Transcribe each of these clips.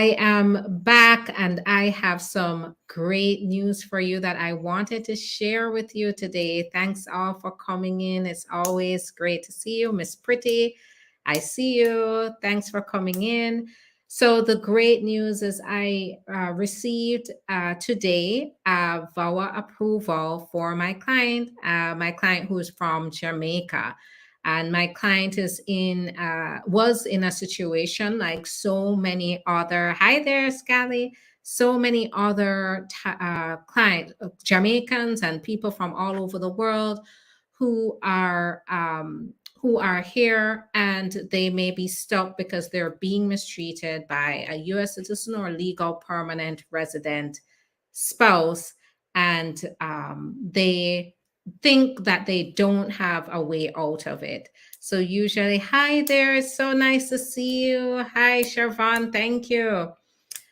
I am back and I have some great news for you that I wanted to share with you today. Thanks all for coming in. It's always great to see you, Miss Pretty. I see you. Thanks for coming in. So the great news is I received today VAWA approval for my client who is from Jamaica. And my client was in a situation like so many other, hi there, Scally, so many other clients, Jamaicans and people from all over the world who are here, and they may be stuck because they're being mistreated by a U.S. citizen or legal permanent resident spouse, and they think that they don't have a way out of it. So usually, hi there, it's so nice to see you. Hi, Sharvan, thank you.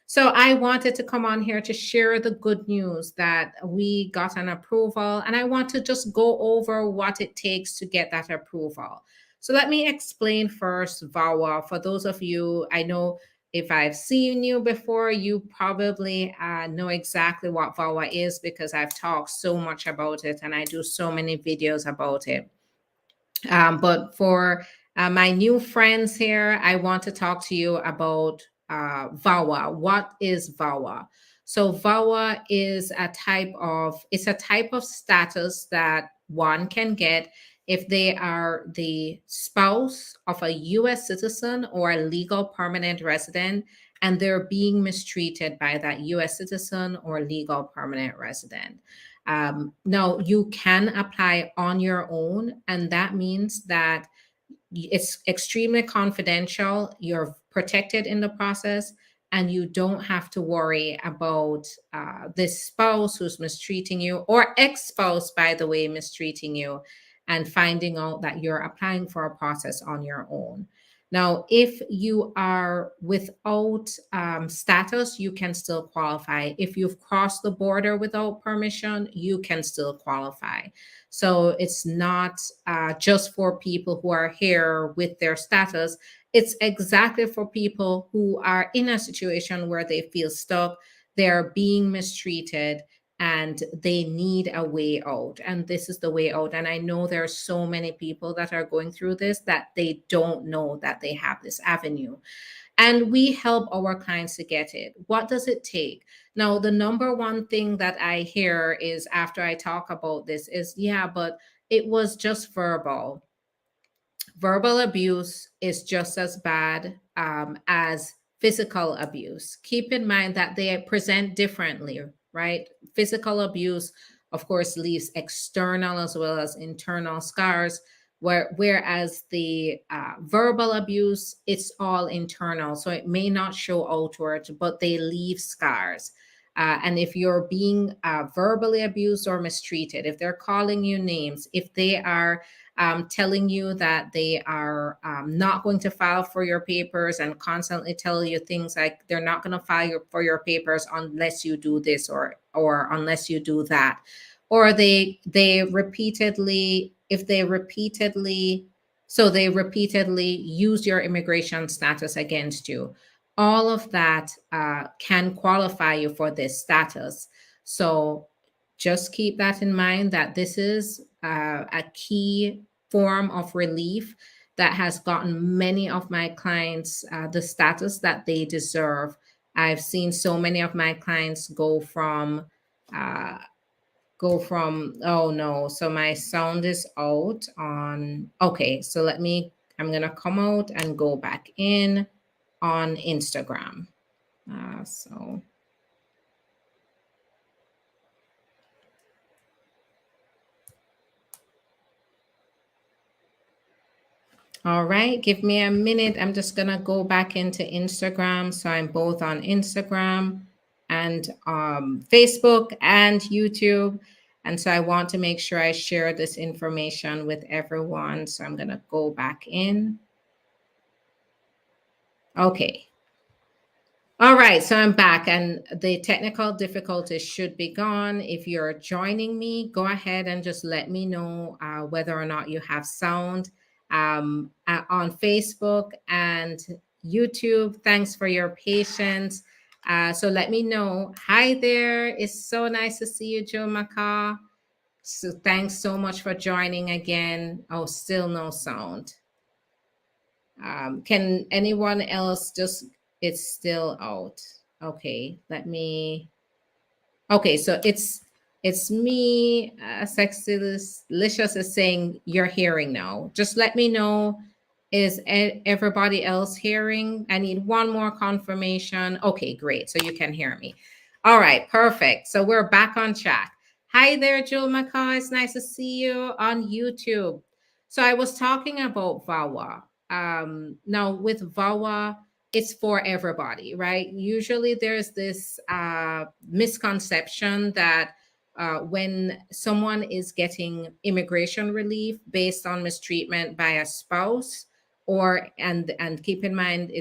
So I wanted to come on here to share the good news that we got an approval, and I want to just go over what it takes to get that approval. So let me explain first VAWA. For those of you, I know if I've seen you before, you probably know exactly what VAWA is because I've talked so much about it and I do so many videos about it. But for my new friends here, I want to talk to you about VAWA. What is VAWA? So VAWA is a type of status that one can get if they are the spouse of a U.S. citizen or a legal permanent resident, and they're being mistreated by that U.S. citizen or legal permanent resident. Now, you can apply on your own, and that means that it's extremely confidential. You're protected in the process, and you don't have to worry about this spouse who's mistreating you, or ex-spouse, by the way, mistreating you, and finding out that you're applying for a process on your own. Now, if you are without status, you can still qualify. If you've crossed the border without permission, you can still qualify. So it's not just for people who are here with their status. It's exactly for people who are in a situation where they feel stuck, they're being mistreated, and they need a way out. And this is the way out. And I know there are so many people that are going through this that they don't know that they have this avenue. And we help our clients to get it. What does it take? Now, the number one thing that I hear is after I talk about this is, yeah, but it was just verbal. Verbal abuse is just as bad as physical abuse. Keep in mind that they present differently, right? Physical abuse, of course, leaves external as well as internal scars, whereas the verbal abuse, it's all internal. So it may not show outward, but they leave scars. And if you're being verbally abused or mistreated, if they're calling you names, if they are telling you that they are not going to file for your papers and constantly tell you things like they're not going to file for your papers unless you do this or unless you do that, or they repeatedly use your immigration status against you. All of that can qualify you for this status. So just keep that in mind, that this is a key form of relief that has gotten many of my clients the status that they deserve. I've seen so many of my clients go from oh no, so my sound is out on, okay, so I'm gonna come out and go back in on Instagram. So all right, give me a minute. I'm just gonna go back into Instagram. So I'm both on Instagram and Facebook and YouTube. And so I want to make sure I share this information with everyone. So I'm gonna go back in. Okay. All right, so I'm back and the technical difficulties should be gone. If you're joining me, go ahead and just let me know whether or not you have sound on Facebook and YouTube, thanks for your patience. So let me know. Hi there. It's so nice to see you, Joe McCaw. So thanks so much for joining again. Oh, still no sound. Can anyone else just, it's still out. Okay, let me, okay, so it's me, Sexylicious is saying you're hearing now. Just let me know, is everybody else hearing? I need one more confirmation. Okay, great, so you can hear me. All right, perfect. So we're back on track. Hi there, Jill McCaw. It's nice to see you on YouTube. So I was talking about VAWA. Now with VAWA, it's for everybody, right? Usually there's this misconception that when someone is getting immigration relief based on mistreatment by a spouse, or and keep in mind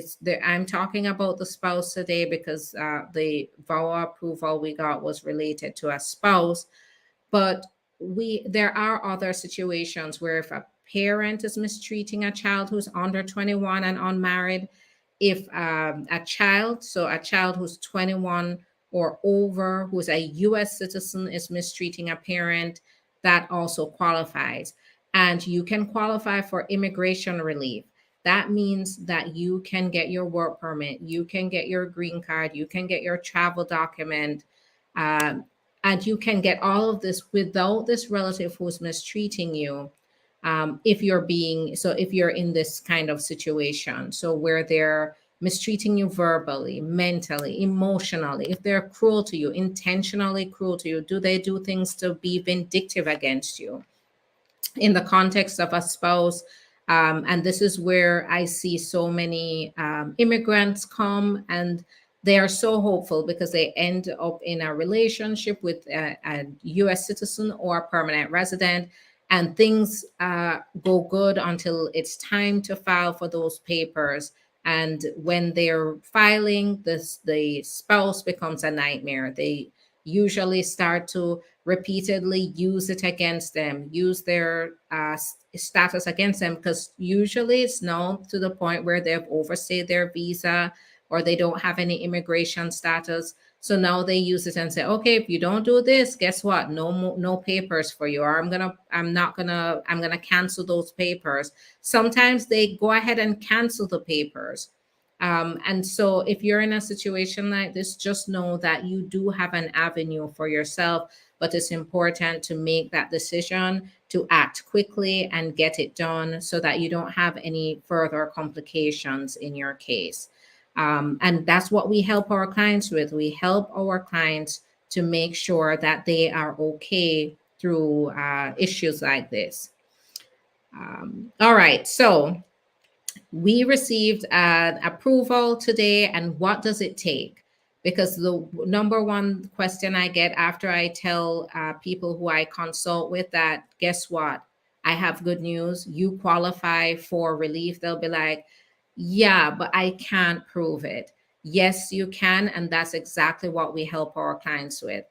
I'm talking about the spouse today because the VAWA approval we got was related to a spouse, but there are other situations where if a parent is mistreating a child who's under 21 and unmarried, if a child, so a child who's 21 or over, who's a US citizen, is mistreating a parent, that also qualifies. And you can qualify for immigration relief. That means that you can get your work permit, you can get your green card, you can get your travel document, um, and you can get all of this without this relative who's mistreating you. If you're in this kind of situation, so where they're mistreating you verbally, mentally, emotionally, if they're cruel to you, intentionally cruel to you, do they do things to be vindictive against you? In the context of a spouse, and this is where I see so many immigrants come, and they are so hopeful because they end up in a relationship with a US citizen or a permanent resident, and things go good until it's time to file for those papers. And when they're filing this, the spouse becomes a nightmare. They usually start to repeatedly use it against them, use their status against them, because usually it's now to the point where they've overstayed their visa or they don't have any immigration status. So now they use it and say, okay, if you don't do this, guess what? No papers for you, or I'm gonna cancel those papers. Sometimes they go ahead and cancel the papers. And so if you're in a situation like this, just know that you do have an avenue for yourself, but it's important to make that decision to act quickly and get it done so that you don't have any further complications in your case. And that's what we help our clients with. We help our clients to make sure that they are okay through issues like this. All right, so we received an approval today, and what does it take? Because the number one question I get after I tell people who I consult with that, guess what? I have good news. You qualify for relief. They'll be like, yeah, but I can't prove it. Yes, you can. And that's exactly what we help our clients with.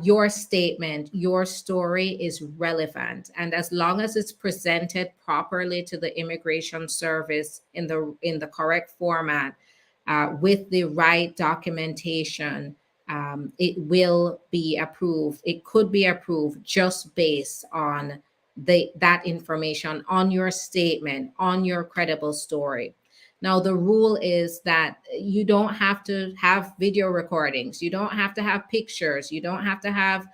Your statement, your story is relevant, and as long as it's presented properly to the immigration service in the correct format, with the right documentation, it will be approved. It could be approved just based on that information, on your statement, on your credible story. Now, the rule is that you don't have to have video recordings. You don't have to have pictures. You don't have to have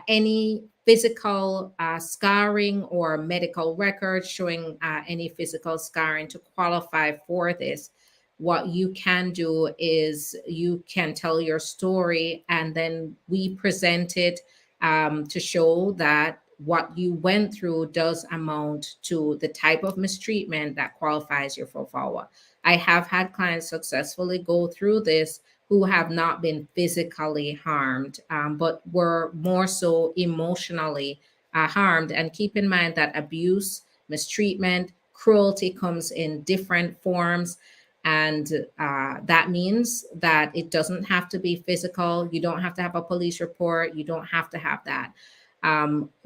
any physical scarring or medical records showing any physical scarring to qualify for this. What you can do is you can tell your story, and then we present it to show that what you went through does amount to the type of mistreatment that qualifies you for VAWA. I have had clients successfully go through this who have not been physically harmed, but were more so emotionally harmed. And keep in mind that abuse, mistreatment, cruelty comes in different forms. And that means that it doesn't have to be physical. You don't have to have a police report. You don't have to have that.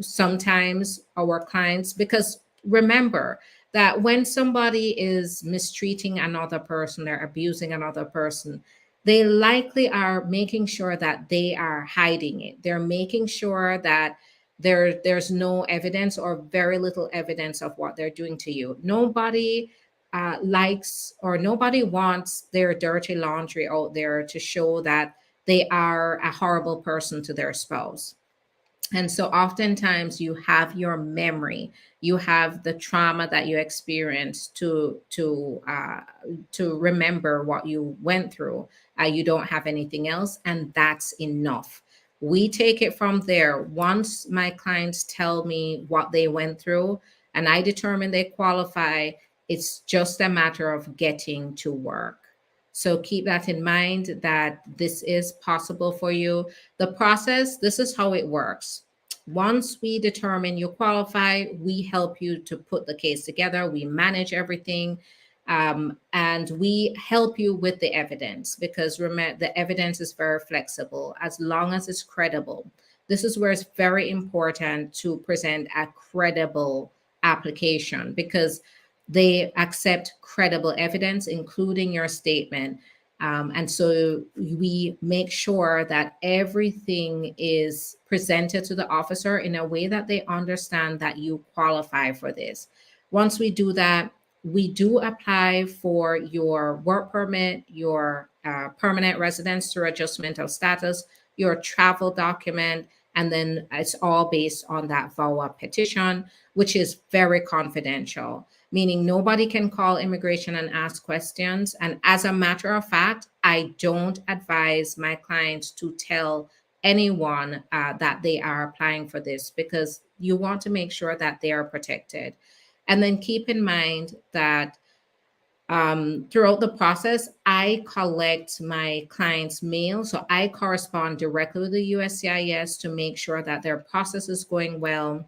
Sometimes our clients, because remember that when somebody is mistreating another person, they're abusing another person, they likely are making sure that they are hiding it. They're making sure that there's no evidence or very little evidence of what they're doing to you. Nobody likes or nobody wants their dirty laundry out there to show that they are a horrible person to their spouse. And so oftentimes you have your memory, you have the trauma that you experienced to remember what you went through. You don't have anything else, and that's enough. We take it from there. Once my clients tell me what they went through and I determine they qualify, it's just a matter of getting to work. So keep that in mind that this is possible for you. The process, this is how it works. Once we determine you qualify, we help you to put the case together. We manage everything. And we help you with the evidence, because remember, the evidence is very flexible as long as it's credible. This is where it's very important to present a credible application, because they accept credible evidence, including your statement. And so we make sure that everything is presented to the officer in a way that they understand that you qualify for this. Once we do that, we do apply for your work permit, your permanent residence through adjustment of status, your travel document, and then it's all based on that VAWA petition, which is very confidential, meaning nobody can call immigration and ask questions. And as a matter of fact, I don't advise my clients to tell anyone that they are applying for this, because you want to make sure that they are protected. And then keep in mind that throughout the process, I collect my clients' mail. So I correspond directly with the USCIS to make sure that their process is going well.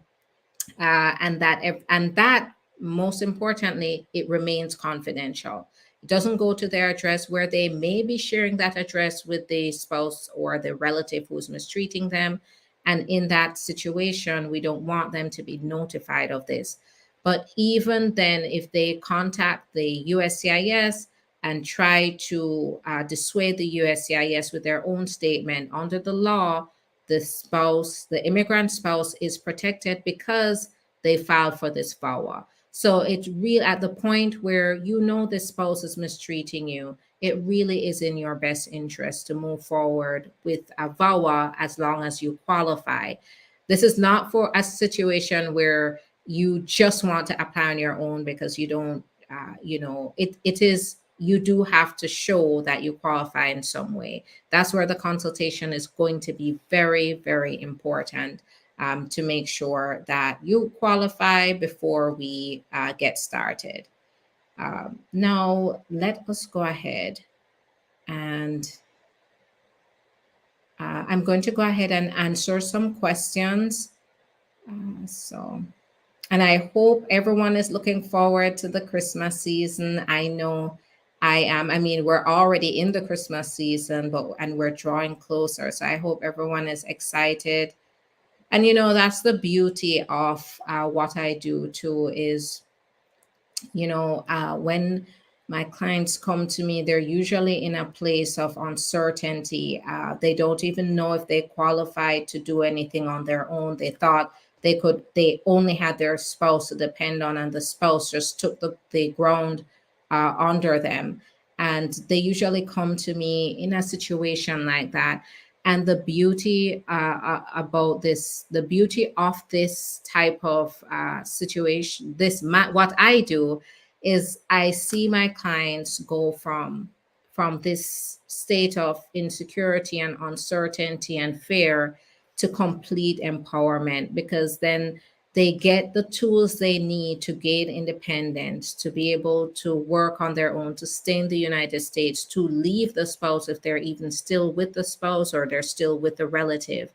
And that most importantly, it remains confidential. It doesn't go to their address, where they may be sharing that address with the spouse or the relative who's mistreating them. And in that situation, we don't want them to be notified of this. But even then, if they contact the USCIS and try to dissuade the USCIS with their own statement, under the law, the immigrant spouse is protected because they filed for this VAWA. So it's real at the point where you know the spouse is mistreating you, it really is in your best interest to move forward with a VAWA as long as you qualify. This is not for a situation where you just want to apply on your own because you don't, it is, you do have to show that you qualify in some way. That's where the consultation is going to be very, very important, to make sure that you qualify before we get started. Now, let us go ahead and I'm going to go ahead and answer some questions. And I hope everyone is looking forward to the Christmas season. I know I am. I mean, we're already in the Christmas season, and we're drawing closer. So I hope everyone is excited. And that's the beauty of what I do too, is when my clients come to me, they're usually in a place of uncertainty. They don't even know if they qualify to do anything on their own. They thought they only had their spouse to depend on, and the spouse just took the ground under them. And they usually come to me in a situation like that. And the beauty about this, the beauty of this type of situation, what I do is I see my clients go from this state of insecurity and uncertainty and fear to complete empowerment, because then they get the tools they need to gain independence, to be able to work on their own, to stay in the United States, to leave the spouse if they're even still with the spouse or they're still with the relative.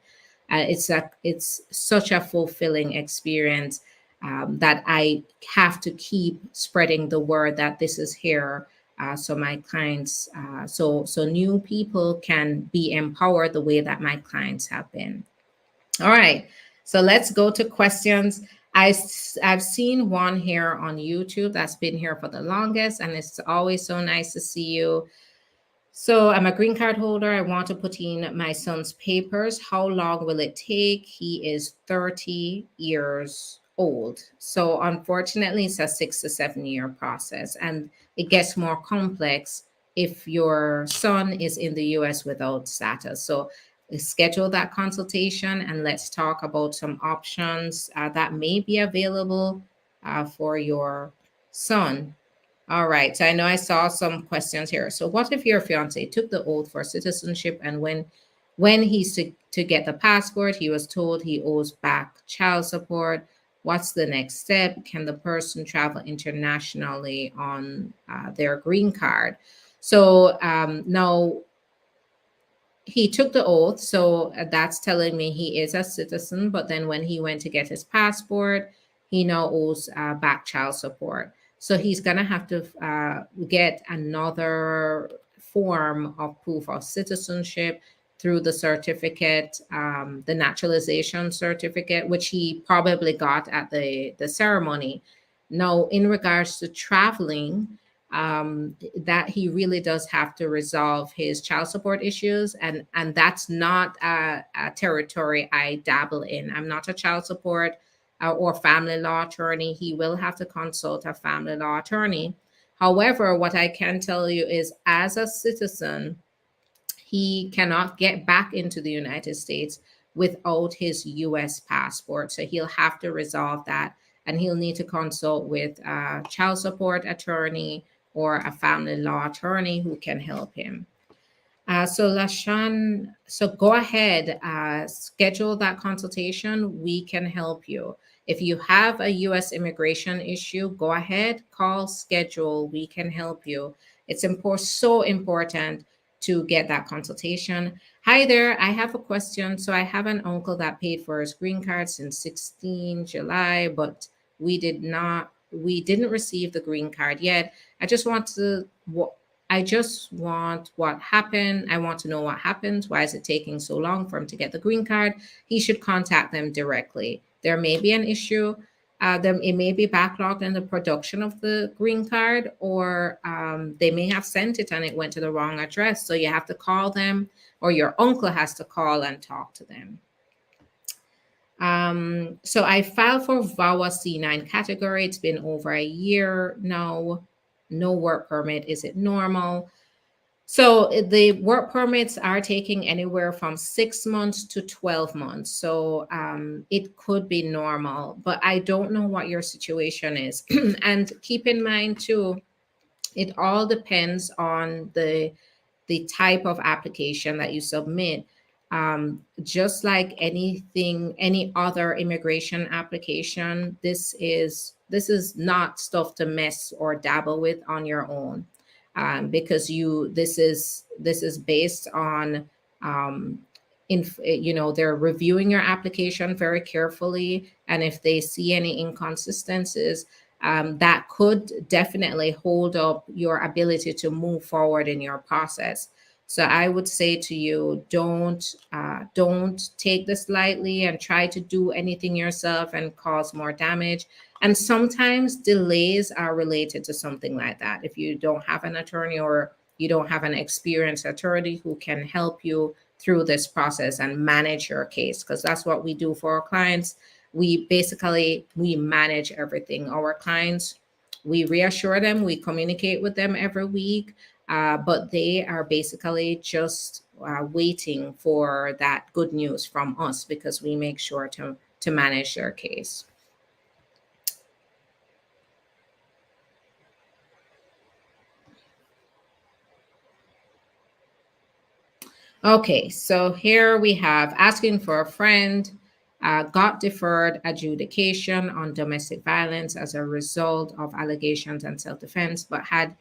It's such a fulfilling experience that I have to keep spreading the word that this is here. So my clients, so new people can be empowered the way that my clients have been. All right, so let's go to questions. I've seen one here on YouTube that's been here for the longest, and it's always so nice to see you. So I'm a green card holder. I want to put in my son's papers. How long will it take? He is 30 years old. So unfortunately, it's a 6 to 7 year process, and it gets more complex if your son is in the US without status. So schedule that consultation and let's talk about some options that may be available for your son. All right. So I know I saw some questions here. So what if your fiance took the oath for citizenship and when he's to get the passport, he was told he owes back child support? What's the next step? Can the person travel internationally on their green card? So now he took the oath, so that's telling me he is a citizen. But then when he went to get his passport, he now owes back child support. So he's gonna have to get another form of proof of citizenship through the certificate, the naturalization certificate, which he probably got at the ceremony. Now, in regards to traveling, that he really does have to resolve his child support issues, and that's not a territory I dabble in. I'm not a child support or family law attorney. He will have to consult a family law attorney. However, what I can tell you is, as a citizen, he cannot get back into the United States without his US passport. So he'll have to resolve that, and he'll need to consult with a child support attorney or a family law attorney who can help him. So Lashan, so go ahead, schedule that consultation. We can help you. If you have a U.S. immigration issue, go ahead, call, schedule. We can help you. It's so important to get that consultation. Hi there, I have a question. So I have an uncle that paid for his green card since 16 July, but we didn't receive the green card yet. I just want what happened. I want to know what happened. Why is it taking so long for him to get the green card? He should contact them directly. There may be an issue. It may be backlogged in the production of the green card, or they may have sent it and it went to the wrong address. So you have to call them, or your uncle has to call and talk to them. So I filed for VAWA C9 category. It's been over a year now. No work permit. Is it normal? So the work permits are taking anywhere from 6 months to 12 months. So it could be normal, but I don't know what your situation is. And keep in mind too, it all depends on the type of application that you submit. Just like anything, any other immigration application, this is not stuff to mess or dabble with on your own, because this is based on they're reviewing your application very carefully, and if they see any inconsistencies, that could definitely hold up your ability to move forward in your process. So I would say to you, don't take this lightly and try to do anything yourself and cause more damage. And sometimes delays are related to something like that. If you don't have an attorney or you don't have an experienced attorney who can help you through this process and manage your case, because that's what we do for our clients. We manage everything. Our clients, we reassure them, we communicate with them every week, but they are basically just waiting for that good news from us, because we make sure to manage their case. Okay, so here we have asking for a friend, got deferred adjudication on domestic violence as a result of allegations and self-defense, but had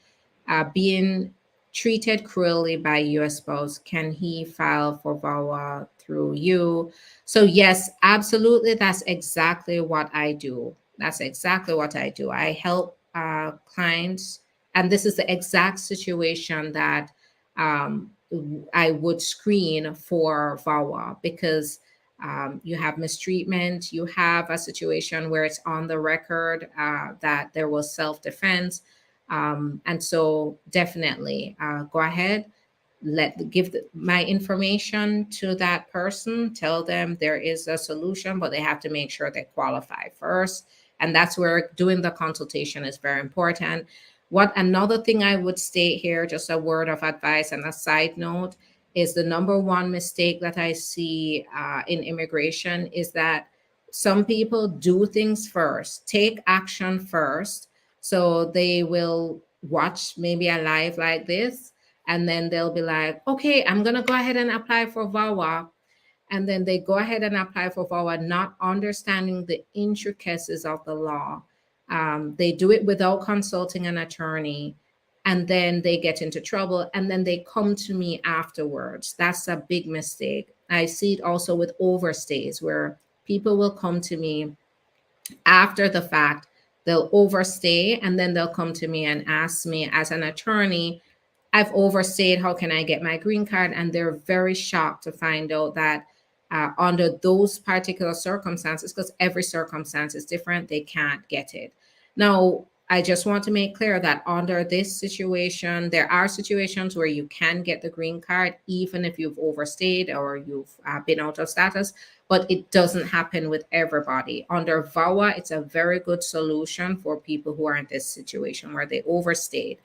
been treated cruelly by U.S. spouse. Can he file for VAWA through you? So yes, absolutely. That's exactly what I do. That's exactly what I do. I help clients, and this is the exact situation that I would screen for VAWA, because You have mistreatment. You have a situation where it's on the record that there was self-defense. And so definitely go ahead, my information to that person, tell them there is a solution, but they have to make sure they qualify first. And that's where doing the consultation is very important. What another thing I would state here, just a word of advice and a side note, is the number one mistake that I see in immigration is that some people do things first, take action first. So they will watch maybe a live like this, and then they'll be like, okay, I'm going to go ahead and apply for VAWA. And then they go ahead and apply for VAWA, not understanding the intricacies of the law. They do it without consulting an attorney, and then they get into trouble, and then they come to me afterwards. That's a big mistake. I see it also with overstays, where people will come to me after the fact. They'll overstay, and then they'll come to me and ask me as an attorney, I've overstayed, how can I get my green card? And they're very shocked to find out that under those particular circumstances, because every circumstance is different, they can't get it. Now, I just want to make clear that under this situation, there are situations where you can get the green card, even if you've overstayed or you've been out of status, but it doesn't happen with everybody. Under VAWA, it's a very good solution for people who are in this situation where they overstayed.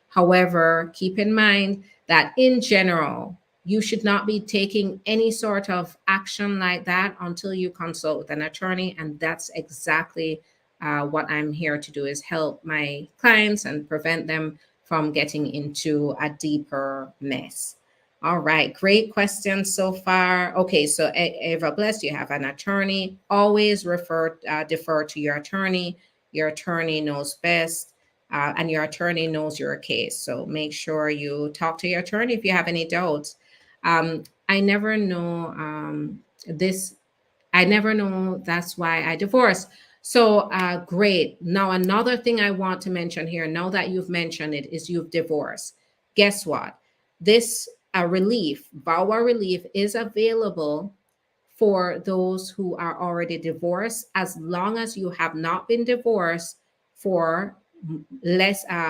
However, keep in mind that in general, you should not be taking any sort of action like that until you consult with an attorney. And that's exactly what I'm here to do, is help my clients and prevent them from getting into a deeper mess. All right, great questions so far. Okay, so Eva Bless, you have an attorney. Always defer to your attorney. Your attorney knows best. And your attorney knows your case. So make sure you talk to your attorney if you have any doubts. I never know this. I never know. That's why I divorced. So great. Now, another thing I want to mention here, now that you've mentioned it, is you've divorced. Guess what? This relief, VAWA relief, is available for those who are already divorced, as long as you have not been divorced for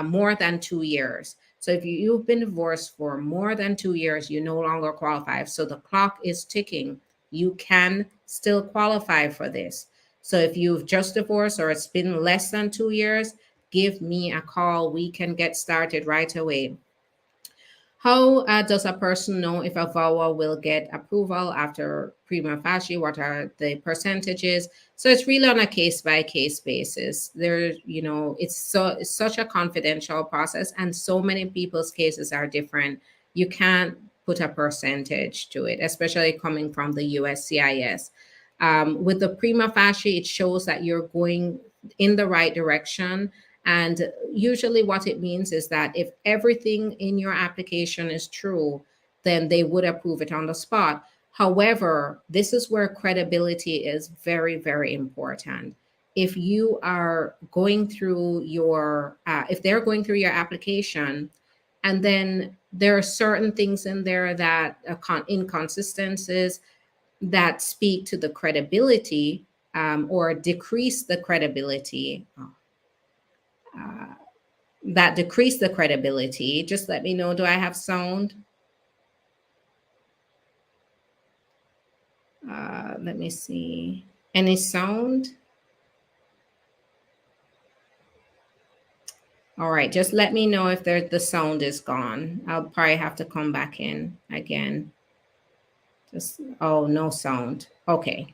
more than 2 years. So if you've been divorced for more than 2 years, you no longer qualify. So the clock is ticking. You can still qualify for this. So if you've just divorced or it's been less than 2 years, give me a call. We can get started right away. How does a person know if a VAWA will get approval after prima facie? What are the percentages? So it's really on a case-by-case basis. It's such a confidential process, and so many people's cases are different. You can't put a percentage to it, especially coming from the USCIS. With the prima facie, it shows that you're going in the right direction. And usually what it means is that if everything in your application is true, then they would approve it on the spot. However, this is where credibility is very, very important. If you are going through if they're going through your application, and then there are certain things in there that are inconsistencies that speak to the credibility or decrease the credibility, just let me know. Do I have sound? Let me see. Any sound? All right, just let me know if the sound is gone. I'll probably have to come back in again. Oh, no sound. Okay.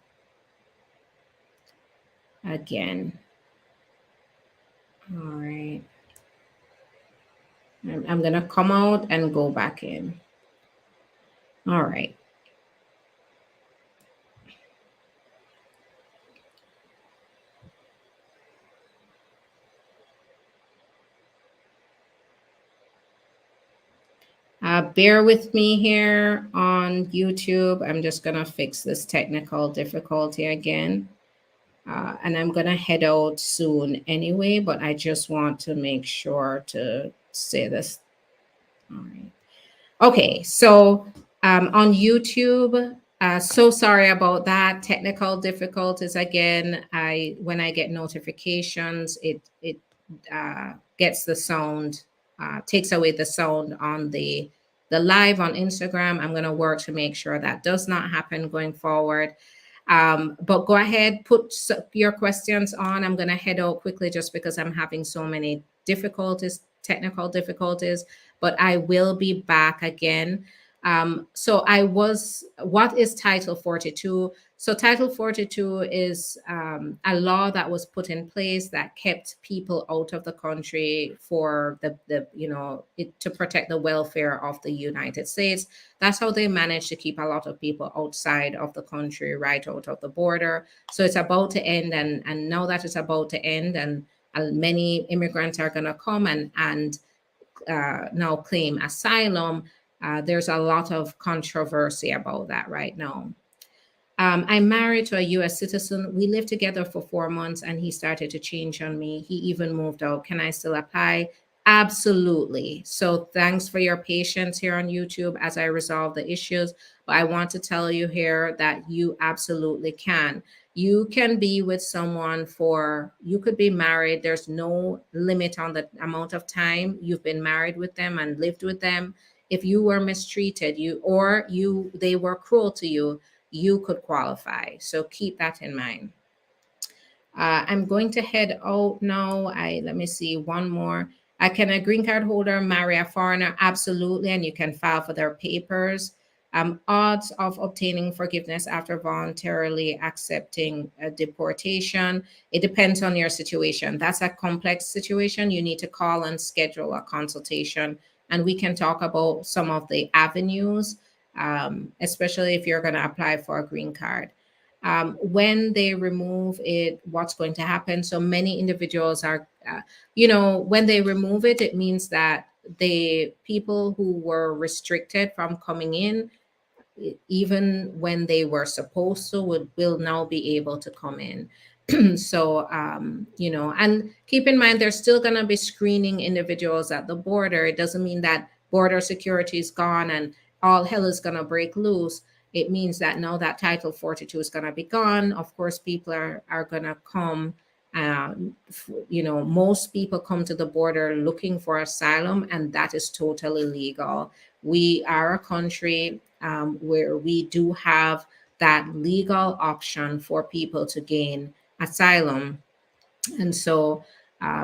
Again. All right. I'm going to come out and go back in. All right. Bear with me here on YouTube. I'm just going to fix this technical difficulty again. And I'm going to head out soon anyway, but I just want to make sure to say this. All right. Okay, so on YouTube, So sorry about that. Technical difficulties again. When I get notifications, it gets the sound, takes away the sound on the live on Instagram. I'm going to work to make sure that does not happen going forward. But go ahead, put your questions on. I'm going to head out quickly just because I'm having so many difficulties, technical difficulties. But I will be back again. What is Title 42? So Title 42 is a law that was put in place that kept people out of the country for to protect the welfare of the United States. That's how they managed to keep a lot of people outside of the country, right out of the border. So it's about to end, and now that it's about to end, and many immigrants are going to come and now claim asylum. There's a lot of controversy about that right now. I'm married to a US citizen. We lived together for 4 months and he started to change on me. He even moved out. Can I still apply? Absolutely. So thanks for your patience here on YouTube as I resolve the issues. But I want to tell you here that you absolutely can. You can be with someone you could be married. There's no limit on the amount of time you've been married with them and lived with them. If you were mistreated, they were cruel to you, you could qualify. So keep that in mind. I'm going to head out now. Let me see one more. Can a green card holder marry a foreigner? Absolutely, and you can file for their papers. Odds of obtaining forgiveness after voluntarily accepting a deportation. It depends on your situation. That's a complex situation. You need to call and schedule a consultation, and we can talk about some of the avenues, especially if you're going to apply for a green card. When they remove it, what's going to happen? So many individuals when they remove it, it means that the people who were restricted from coming in, even when they were supposed to, will now be able to come in. So, and keep in mind, they're still going to be screening individuals at the border. It doesn't mean that border security is gone and all hell is going to break loose. It means that now that Title 42 is going to be gone. Of course, people are going to come. Most people come to the border looking for asylum, and that is totally legal. We are a country where we do have that legal option for people to gain asylum. And so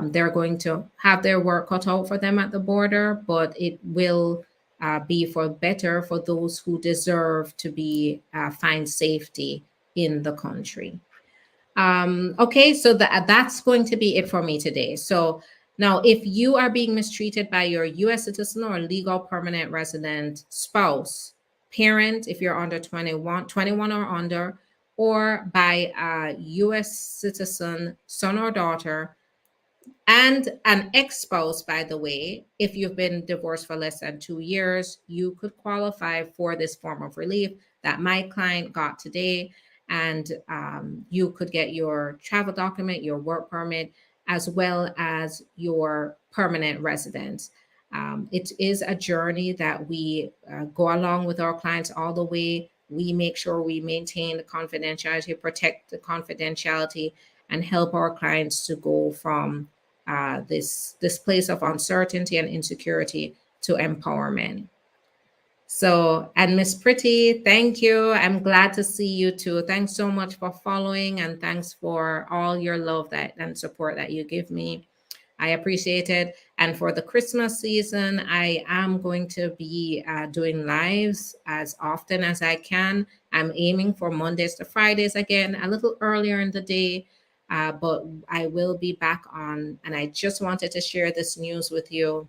they're going to have their work cut out for them at the border, but it will be better for those who deserve to be find safety in the country. Okay, so that's going to be it for me today. So now, if you are being mistreated by your U.S. citizen or legal permanent resident spouse, parent, if you're under 21 or under, or by a U.S. citizen son or daughter, and an ex-spouse, by the way, if you've been divorced for less than 2 years, you could qualify for this form of relief that my client got today. And you could get your travel document, your work permit, as well as your permanent residence. It is a journey that we go along with our clients all the way. We make sure we maintain the confidentiality, protect the confidentiality, and help our clients to go from this place of uncertainty and insecurity to empowerment. So, and Miss Pretty, thank you. I'm glad to see you too. Thanks so much for following, and thanks for all your love and support that you give me. I appreciate it. And for the Christmas season, I am going to be doing lives as often as I can. I'm aiming for Mondays to Fridays again, a little earlier in the day. But I will be back on, and I just wanted to share this news with you.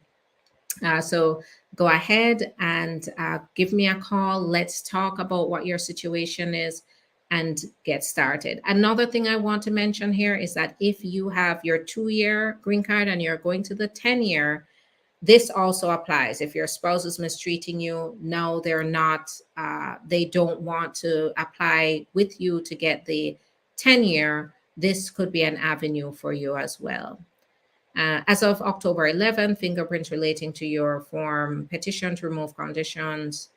So go ahead and give me a call. Let's talk about what your situation is and get started. Another thing I want to mention here is that if you have your 2-year green card and you're going to the 10-year, this also applies. If your spouse is mistreating you, no, they don't want to apply with you to get the 10-year, this could be an avenue for you as well. As of October 11th, fingerprints relating to your form petition to remove conditions.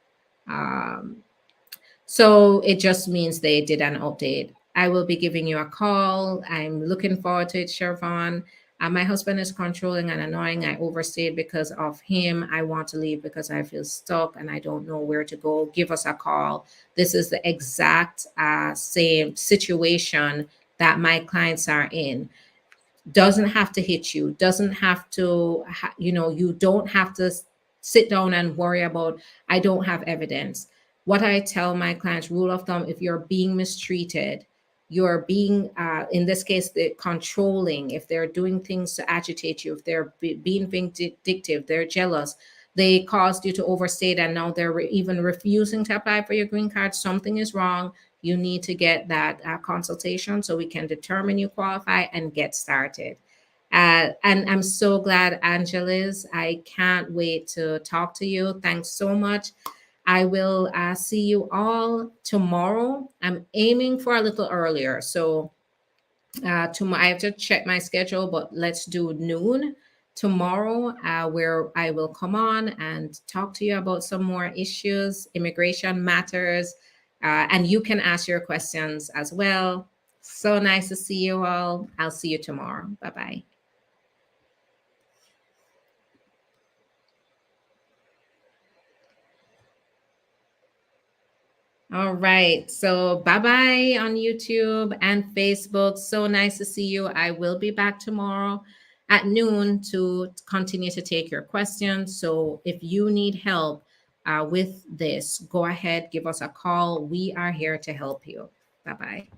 So it just means they did an update. I will be giving you a call. I'm looking forward to it, Shervon. My husband is controlling and annoying. I overstayed because of him. I want to leave because I feel stuck and I don't know where to go. Give us a call. This is the exact same situation that my clients are in. Doesn't have to hit you, doesn't have to you don't have to sit down and worry about, I don't have evidence. What I tell my clients, rule of thumb: if you're being mistreated, you're being in this case the controlling, if they're doing things to agitate you, if they're being vindictive, they're jealous, they caused you to overstay, and now they're even refusing to apply for your green card, something is wrong. You need to get that consultation so we can determine you qualify and get started. And I'm so glad, Angela's. I can't wait to talk to you. Thanks so much. I will see you all tomorrow. I'm aiming for a little earlier. So tomorrow, I have to check my schedule, but let's do noon tomorrow, where I will come on and talk to you about some more issues, immigration matters, and you can ask your questions as well. So nice to see you all. I'll see you tomorrow. Bye bye. All right. So bye bye on YouTube and Facebook. So nice to see you. I will be back tomorrow at noon to continue to take your questions. So if you need help with this, go ahead, give us a call. We are here to help you. Bye bye.